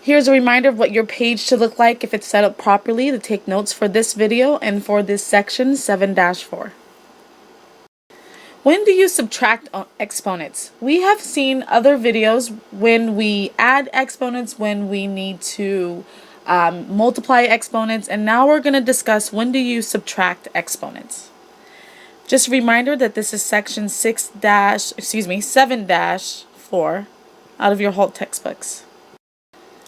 Here's a reminder of what your page should look like if it's set up properly to take notes for this video and for this section 7-4. When do you subtract exponents? We have seen other videos when we add exponents, when we need to multiply exponents, and now we're going to discuss when do you subtract exponents. Just a reminder that this is section 7-4 out of your Holt textbooks.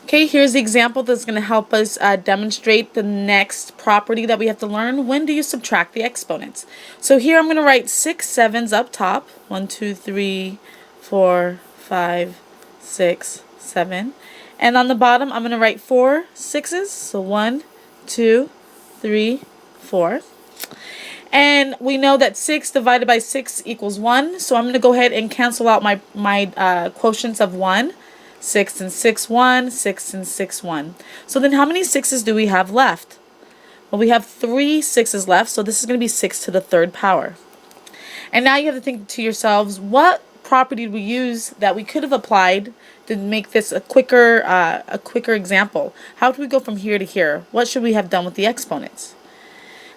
Okay, here's the example that's going to help us demonstrate the next property that we have to learn. When do you subtract the exponents? So here I'm going to write 6 sevens up top. 1, 2, 3, 4, 5, 6, 7. And on the bottom, I'm going to write 4 sixes. So 1, 2, 3, 4. And we know that 6 divided by 6 equals 1. So I'm going to go ahead and cancel out my quotients of 1. 6 and 6, 1, 6 and 6, 1. So then how many 6's do we have left? Well, we have 3 6's left, so this is going to be 6 to the third power. And now you have to think to yourselves, what property did we use that we could have applied to make this a quicker example? How do we go from here to here? What should we have done with the exponents?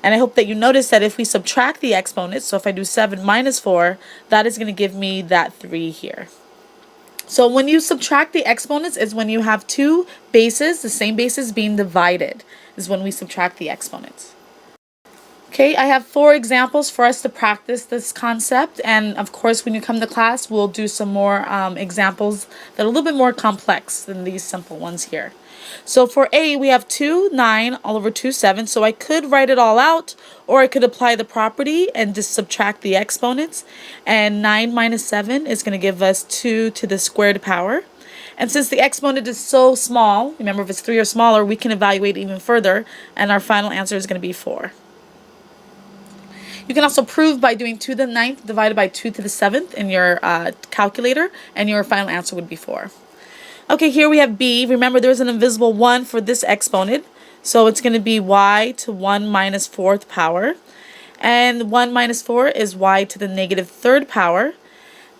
And I hope that you notice that if we subtract the exponents, so if I do 7 minus 4, that is going to give me that 3 here. So when you subtract the exponents is when you have two bases, the same bases being divided, is when we subtract the exponents. Okay, I have 4 examples for us to practice this concept, and of course when you come to class we'll do some more examples that are a little bit more complex than these simple ones here. So for A, we have 2 9 all over 2 7, so I could write it all out, or I could apply the property and just subtract the exponents, and 9 minus 7 is going to give us 2 to the squared power. And since the exponent is so small, remember if it's 3 or smaller, we can evaluate even further, and our final answer is going to be 4. You can also prove by doing 2 to the 9th divided by 2 to the 7th in your calculator, and your final answer would be 4. Okay, here we have B. Remember, there's an invisible 1 for this exponent, so it's going to be y to 1 minus 4th power. And 1 minus 4 is y to the negative 3rd power.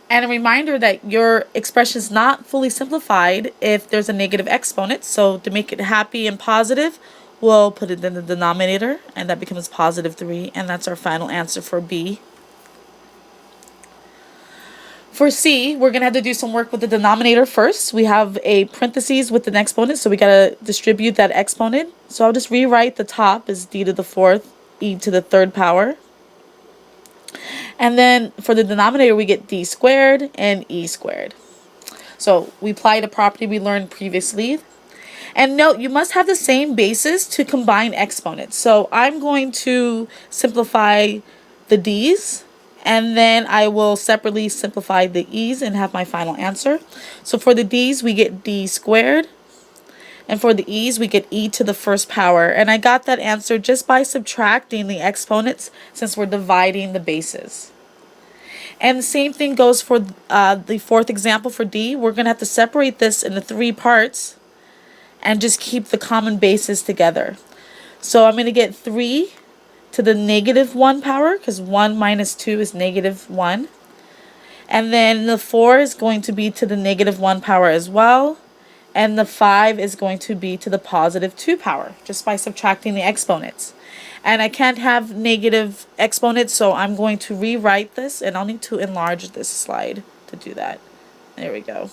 And a reminder that your expression is not fully simplified if there's a negative exponent, so to make it happy and positive, we'll put it in the denominator, and that becomes positive 3, and that's our final answer for B. For C, we're going to have to do some work with the denominator first. We have a parentheses with an exponent, so we got to distribute that exponent. So I'll just rewrite the top as d to the 4th, e to the 3rd power. And then for the denominator, we get d squared and e squared. So we apply the property we learned previously. And note, you must have the same basis to combine exponents. So I'm going to simplify the d's, and then I will separately simplify the e's and have my final answer. So for the d's, we get d squared. And for the e's, we get e to the 1st power. And I got that answer just by subtracting the exponents since we're dividing the bases. And the same thing goes for the 4th example for D. We're going to have to separate this into 3 parts and just keep the common bases together. So I'm going to get 3 to the negative 1 power, because 1 minus 2 is negative 1. And then the 4 is going to be to the negative 1 power as well. And the 5 is going to be to the positive 2 power, just by subtracting the exponents. And I can't have negative exponents, so I'm going to rewrite this, and I'll need to enlarge this slide to do that. There we go.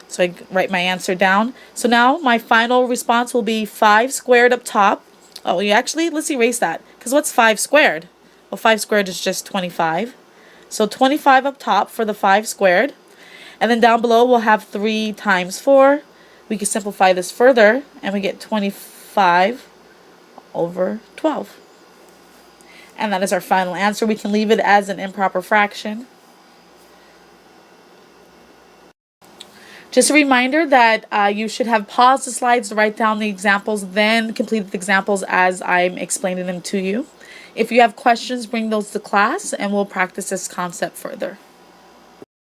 So I write my answer down. So now my final response will be 5 squared up top. Oh, let's erase that. Because what's 5 squared? Well, 5 squared is just 25. So 25 up top for the 5 squared. And then down below we'll have 3 times 4. We can simplify this further, and we get 25 over 12. And that is our final answer. We can leave it as an improper fraction. Just a reminder that you should have paused the slides to write down the examples, then complete the examples as I'm explaining them to you. If you have questions, bring those to class and we'll practice this concept further.